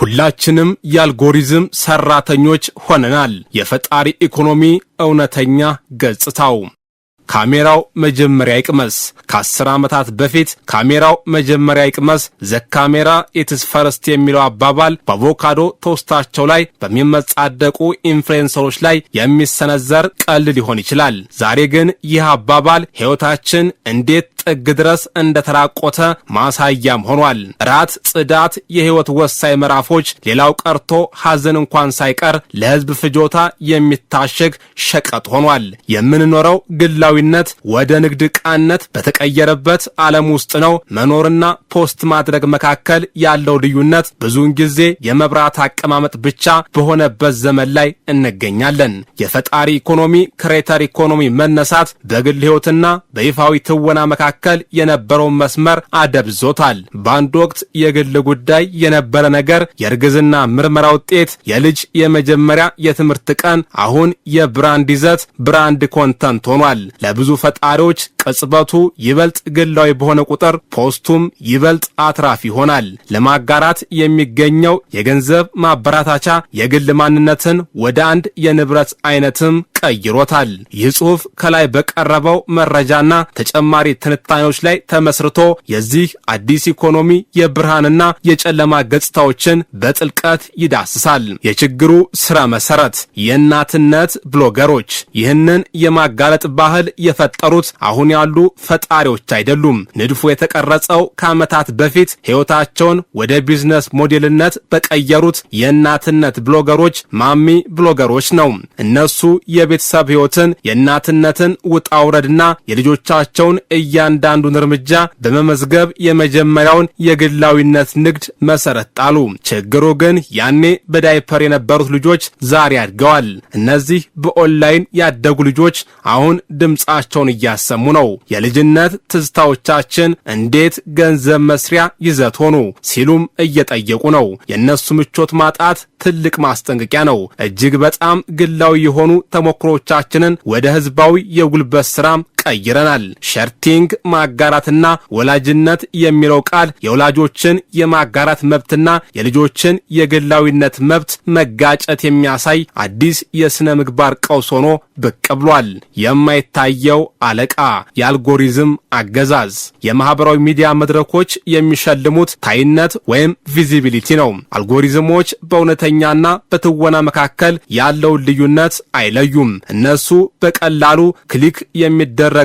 ሁላችንም የአልጎሪዝም ሰራተኞች ሆነናል። የፈጣሪ ኢኮኖሚ እውነተኛ ገጽታው ካሜራው መጀመሪያ ይቅመስ። ከ10 ዓመታት በፊት ካሜራው መጀመሪያ ይቅመስ ዘ ካሜራ ኢትስ ፈርስት የሚለው አባባል በአቮካዶ ቶስታቸው ላይ በሚመጻደቁ ኢንፍሉዌንሰሮች ላይ የሚሰነዘር ቀልድ ሊሆን ይችላል። ዛሬ ግን ይህ አባባል ሕይወታችን እንዴት ጥግ ድረስ እንደተራቆተ ማሳያም ሆኗል። ራት፣ ጽዳት፣ የሕይወት ወሳኝ ምዕራፎች፣ ሌላው ቀርቶ ሐዘን እንኳን ሳይቀር ለሕዝብ ፍጆታ የሚታሸግ ሸቀጥ ሆኗል። የምንኖረው ግላዊነት ወደ ንግድ ዕቃነት በተቀየረበት ዓለም ውስጥ ነው። መኖርና ፖስት ማድረግ መካከል ያለው ልዩነት ብዙውን ጊዜ የመብራት አቀማመጥ ብቻ በሆነበት ዘመን ላይ እንገኛለን። የፈጣሪ ኢኮኖሚ ክሬተር ኢኮኖሚ መነሳት በግል ሕይወትና በይፋዊ ትወና መካከል የነበረውን መስመር አደብዞታል። በአንድ ወቅት የግል ጉዳይ የነበረ ነገር የእርግዝና ምርመራ ውጤት፣ የልጅ የመጀመሪያ የትምህርት ቀን አሁን የብራንድ ይዘት ብራንድ ኮንተንት ሆኗል። ለብዙ ፈጣሪዎች ቅጽበቱ ይበልጥ ግላዊ በሆነ ቁጥር ፖስቱም ይበልጥ አትራፊ ይሆናል። ለማጋራት የሚገኘው የገንዘብ ማበራታቻ የግል ማንነትን ወደ አንድ የንብረት አይነትም ቀይሮታል። ይህ ጽሑፍ ከላይ በቀረበው መረጃና ተጨማሪ ትንታኔዎች ላይ ተመስርቶ የዚህ አዲስ ኢኮኖሚ የብርሃንና የጨለማ ገጽታዎችን በጥልቀት ይዳስሳል። የችግሩ ስራ መሰረት የእናትነት ብሎገሮች ይህንን የማጋለጥ ባህል የፈጠሩት አሁን ያሉ ፈጣሪዎች አይደሉም። ንድፉ የተቀረጸው ከዓመታት በፊት ሕይወታቸውን ወደ ቢዝነስ ሞዴልነት በቀየሩት የእናትነት ብሎገሮች ማሚ ብሎገሮች ነው። እነሱ የቤተሰብ ሕይወትን የእናትነትን ውጣ ውረድና የልጆቻቸውን እያንዳንዱን እርምጃ በመመዝገብ የመጀመሪያውን የግላዊነት ንግድ መሰረት ጣሉ። ችግሩ ግን ያኔ በዳይፐር የነበሩት ልጆች ዛሬ አድገዋል። እነዚህ በኦንላይን ያደጉ ልጆች አሁን ድምጻቸውን እያሰሙ ነው። የልጅነት ትዝታዎቻችን እንዴት ገንዘብ መስሪያ ይዘት ሆኑ ሲሉም እየጠየቁ ነው። የእነሱ ምቾት ማጣት ትልቅ ማስጠንቀቂያ ነው። እጅግ በጣም ግላዊ የሆኑ ተሞክሮቻችንን ወደ ህዝባዊ የጉልበት ስራም ቀይረናል። ሸርቲንግ ማጋራትና ወላጅነት የሚለው ቃል የወላጆችን የማጋራት መብትና የልጆችን የግላዊነት መብት መጋጨት የሚያሳይ አዲስ የስነ ምግባር ቀውስ ሆኖ ብቅ ብሏል። የማይታየው አለቃ የአልጎሪዝም አገዛዝ። የማህበራዊ ሚዲያ መድረኮች የሚሸልሙት ታይነት ወይም ቪዚቢሊቲ ነው። አልጎሪዝሞች በእውነተኛና በትወና መካከል ያለውን ልዩነት አይለዩም። እነሱ በቀላሉ ክሊክ የሚደረገውን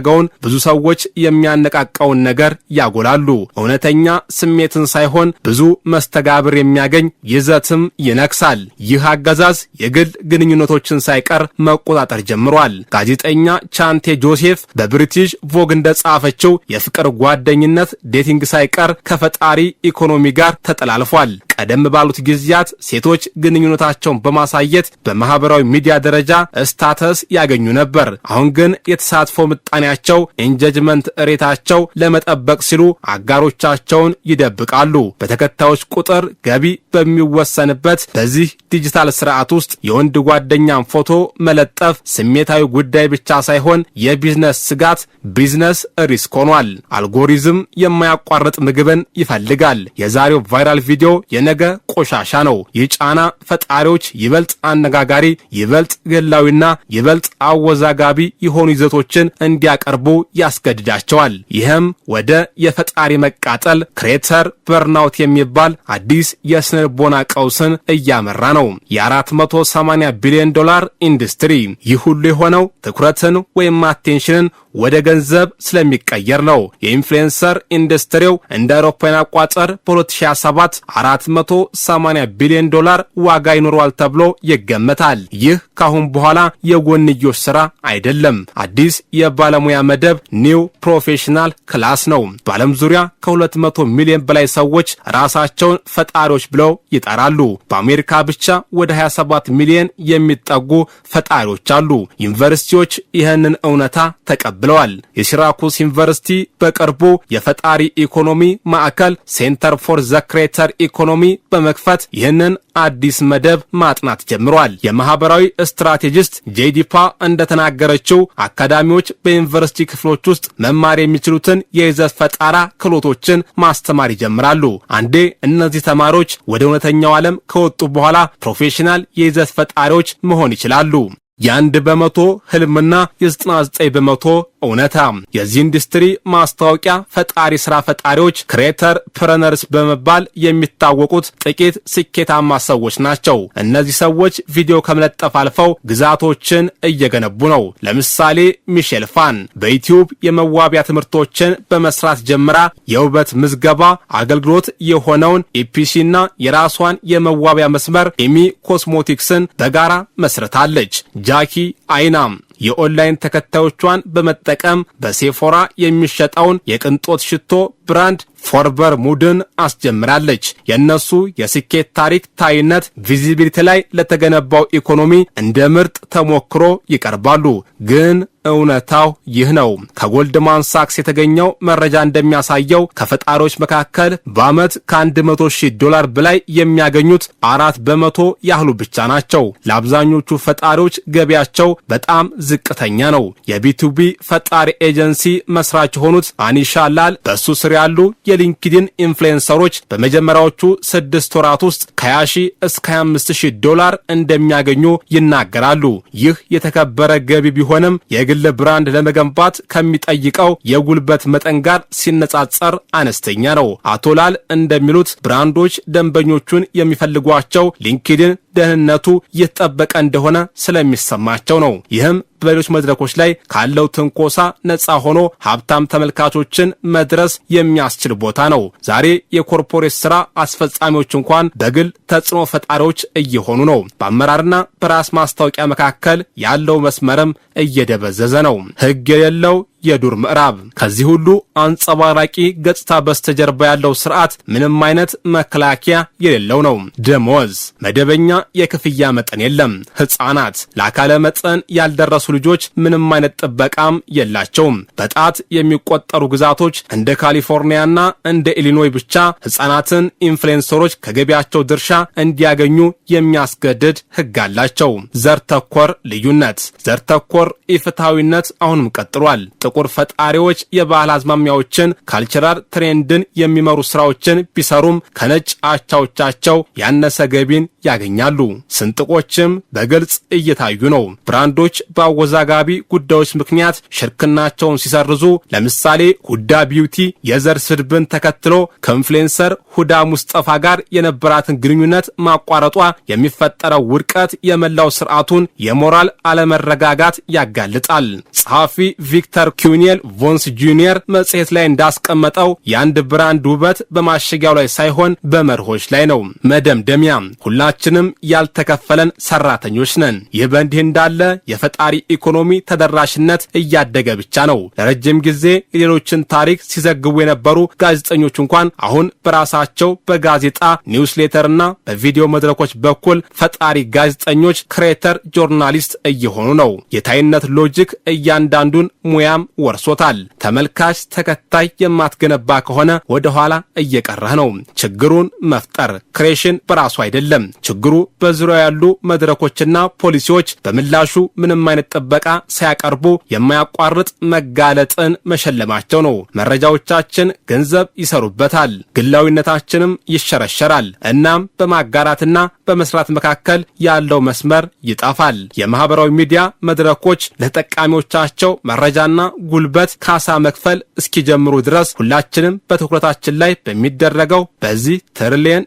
ብዙ ሰዎች የሚያነቃቃውን ነገር ያጎላሉ። እውነተኛ ስሜትን ሳይሆን ብዙ መስተጋብር የሚያገኝ ይዘትም ይነክሳል። ይህ አገዛዝ የግል ግንኙነቶችን ሳይቀር መቆጣጠር ጀምሯል። ጋዜጠኛ ቻንቴ ጆሴፍ በብሪቲሽ ቮግ እንደጻፈችው የፍቅር ጓደኝነት ዴቲንግ ሳይቀር ከፈጣሪ ኢኮኖሚ ጋር ተጠላልፏል። ቀደም ባሉት ጊዜያት ሴቶች ግንኙነታቸውን በማሳየት በማህበራዊ ሚዲያ ደረጃ ስታተስ ያገኙ ነበር። አሁን ግን የተሳትፎ ምጣኔያቸው ኢንጀጅመንት ሬታቸው ለመጠበቅ ሲሉ አጋሮቻቸውን ይደብቃሉ። በተከታዮች ቁጥር ገቢ በሚወሰንበት በዚህ ዲጂታል ስርዓት ውስጥ የወንድ ጓደኛን ፎቶ መለጠፍ ስሜታዊ ጉዳይ ብቻ ሳይሆን የቢዝነስ ስጋት፣ ቢዝነስ ሪስክ ሆኗል። አልጎሪዝም የማያቋርጥ ምግብን ይፈልጋል። የዛሬው ቫይራል ቪዲዮ የነገ ቆሻሻ ነው። ይህ ጫና ፈጣሪዎች ይበልጥ አነጋጋሪ፣ ይበልጥ ግላዊና ይበልጥ አወዛጋቢ የሆኑ ይዘቶችን እንዲያቀርቡ ያስገድዳቸዋል። ይህም ወደ የፈጣሪ መቃጠል ክሬተር በርናውት የሚባል አዲስ የስነ ልቦና ቀውስን እያመራ ነው። የ480 ቢሊዮን ዶላር ኢንዱስትሪ። ይህ ሁሉ የሆነው ትኩረትን ወይም አቴንሽንን ወደ ገንዘብ ስለሚቀየር ነው። የኢንፍሉዌንሰር ኢንዱስትሪው እንደ አውሮፓውያን አቆጣጠር በ2027 480 ቢሊዮን ዶላር ዋጋ ይኖረዋል ተብሎ ይገመታል። ይህ ካሁን በኋላ የጎንዮሽ ስራ አይደለም። አዲስ የባለሙያ መደብ ኒው ፕሮፌሽናል ክላስ ነው። በዓለም ዙሪያ ከ200 ሚሊዮን በላይ ሰዎች ራሳቸውን ፈጣሪዎች ብለው ይጠራሉ። በአሜሪካ ብቻ ወደ 27 ሚሊዮን የሚጠጉ ፈጣሪዎች አሉ። ዩኒቨርሲቲዎች ይህንን እውነታ ተቀብለዋል። የሲራኩስ ዩኒቨርሲቲ በቅርቡ የፈጣሪ ኢኮኖሚ ማዕከል ሴንተር ፎር ዘ ክሬተር ኢኮኖሚ ኢኮኖሚ በመክፈት ይህንን አዲስ መደብ ማጥናት ጀምሯል። የማህበራዊ ስትራቴጂስት ጄዲፓ እንደተናገረችው አካዳሚዎች በዩኒቨርሲቲ ክፍሎች ውስጥ መማር የሚችሉትን የይዘት ፈጠራ ክህሎቶችን ማስተማር ይጀምራሉ። አንዴ እነዚህ ተማሪዎች ወደ እውነተኛው ዓለም ከወጡ በኋላ ፕሮፌሽናል የይዘት ፈጣሪዎች መሆን ይችላሉ። የ1% ህልምና የ99% እውነታ። የዚህ ኢንዱስትሪ ማስታወቂያ ፈጣሪ ስራ ፈጣሪዎች ክሬተር ፕረነርስ በመባል የሚታወቁት ጥቂት ስኬታማ ሰዎች ናቸው። እነዚህ ሰዎች ቪዲዮ ከመለጠፍ አልፈው ግዛቶችን እየገነቡ ነው። ለምሳሌ ሚሼል ፋን በዩቲዩብ የመዋቢያ ትምህርቶችን በመስራት ጀምራ የውበት ምዝገባ አገልግሎት የሆነውን ኢፒሲና የራሷን የመዋቢያ መስመር ኤሚ ኮስሞቲክስን በጋራ መስርታለች። ጃኪ አይናም የኦንላይን ተከታዮቿን በመጠቀም በሴፎራ የሚሸጠውን የቅንጦት ሽቶ ብራንድ ፎርበር ሙድን አስጀምራለች። የነሱ የስኬት ታሪክ ታይነት ቪዚቢሊቲ ላይ ለተገነባው ኢኮኖሚ እንደ ምርጥ ተሞክሮ ይቀርባሉ። ግን እውነታው ይህ ነው። ከጎልድማን ሳክስ የተገኘው መረጃ እንደሚያሳየው ከፈጣሪዎች መካከል በዓመት $100,000 በላይ የሚያገኙት 4% ያህሉ ብቻ ናቸው። ለአብዛኞቹ ፈጣሪዎች ገቢያቸው በጣም ዝቅተኛ ነው። የቢቱቢ ፈጣሪ ኤጀንሲ መስራች የሆኑት አኒሻ ላል በሱ ስር ያሉ የሊንክዲን ኢንፍሉዌንሰሮች በመጀመሪያዎቹ 6 ወራት ውስጥ ከ$20,000 እስከ $25,000 እንደሚያገኙ ይናገራሉ። ይህ የተከበረ ገቢ ቢሆንም የግል ብራንድ ለመገንባት ከሚጠይቀው የጉልበት መጠን ጋር ሲነጻጸር አነስተኛ ነው። አቶ ላል እንደሚሉት ብራንዶች ደንበኞቹን የሚፈልጓቸው ሊንክዲን ደህንነቱ የተጠበቀ እንደሆነ ስለሚሰማቸው ነው። ይህም በሌሎች መድረኮች ላይ ካለው ትንኮሳ ነፃ ሆኖ ሀብታም ተመልካቾችን መድረስ የሚያስችል ቦታ ነው። ዛሬ የኮርፖሬት ስራ አስፈጻሚዎች እንኳን በግል ተጽዕኖ ፈጣሪዎች እየሆኑ ነው። በአመራርና በራስ ማስታወቂያ መካከል ያለው መስመርም እየደበዘዘ ነው። ህግ የሌለው የዱር ምዕራብ። ከዚህ ሁሉ አንጸባራቂ ገጽታ በስተጀርባ ያለው ስርዓት ምንም አይነት መከላከያ የሌለው ነው። ደሞዝ፣ መደበኛ የክፍያ መጠን የለም። ህፃናት፣ ለአካለ መጠን ያልደረሱ ልጆች ምንም አይነት ጥበቃም የላቸውም። በጣት የሚቆጠሩ ግዛቶች እንደ ካሊፎርኒያና እንደ ኢሊኖይ ብቻ ህፃናትን ኢንፍሉዌንሰሮች ከገቢያቸው ድርሻ እንዲያገኙ የሚያስገድድ ህግ አላቸው። ዘር ተኮር ልዩነት፣ ዘር ተኮር ኢፍትሐዊነት አሁንም ቀጥሏል። ጥቁር ፈጣሪዎች የባህል አዝማሚያዎችን ካልቸራል ትሬንድን የሚመሩ ስራዎችን ቢሰሩም ከነጭ አቻዎቻቸው ያነሰ ገቢን ያገኛሉ። ስንጥቆችም በግልጽ እየታዩ ነው። ብራንዶች በአወዛጋቢ ጉዳዮች ምክንያት ሽርክናቸውን ሲሰርዙ፣ ለምሳሌ ሁዳ ቢዩቲ የዘር ስድብን ተከትሎ ከኢንፍሉዌንሰር ሁዳ ሙስጠፋ ጋር የነበራትን ግንኙነት ማቋረጧ የሚፈጠረው ውድቀት የመላው ስርዓቱን የሞራል አለመረጋጋት ያጋልጣል። ጸሐፊ ቪክተር ኪዩኒየል ቮንስ ጁኒየር መጽሔት ላይ እንዳስቀመጠው የአንድ ብራንድ ውበት በማሸጊያው ላይ ሳይሆን በመርሆች ላይ ነው። መደምደሚያ፣ ሁላችንም ያልተከፈለን ሰራተኞች ነን። ይህ በእንዲህ እንዳለ የፈጣሪ ኢኮኖሚ ተደራሽነት እያደገ ብቻ ነው። ለረጅም ጊዜ የሌሎችን ታሪክ ሲዘግቡ የነበሩ ጋዜጠኞች እንኳን አሁን በራሳቸው በጋዜጣ ኒውስሌተርና በቪዲዮ መድረኮች በኩል ፈጣሪ ጋዜጠኞች ክሬተር ጆርናሊስት እየሆኑ ነው። የታይነት ሎጂክ እያንዳንዱን ሙያም ወርሶታል። ተመልካች ተከታይ የማትገነባ ከሆነ ወደ ኋላ እየቀረህ ነው። ችግሩን መፍጠር ክሬሽን በራሱ አይደለም። ችግሩ በዙሪያው ያሉ መድረኮችና ፖሊሲዎች በምላሹ ምንም አይነት ጥበቃ ሳያቀርቡ የማያቋርጥ መጋለጥን መሸለማቸው ነው። መረጃዎቻችን ገንዘብ ይሰሩበታል፣ ግላዊነታችንም ይሸረሸራል። እናም በማጋራትና በመስራት መካከል ያለው መስመር ይጣፋል። የማህበራዊ ሚዲያ መድረኮች ለተጠቃሚዎቻቸው መረጃና ጉልበት ካሳ መክፈል እስኪጀምሩ ድረስ ሁላችንም በትኩረታችን ላይ በሚደረገው በዚህ $1 ትሪሊየን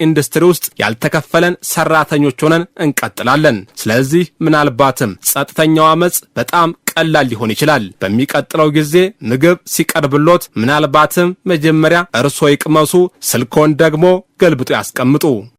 ኢንዱስትሪ ውስጥ ያልተከፈለን ሰራተኞች ሆነን እንቀጥላለን። ስለዚህ ምናልባትም ጸጥተኛው አመጽ በጣም ቀላል ሊሆን ይችላል። በሚቀጥለው ጊዜ ምግብ ሲቀርብሎት ምናልባትም መጀመሪያ እርሶ ይቅመሱ፣ ስልኮን ደግሞ ገልብጦ ያስቀምጡ።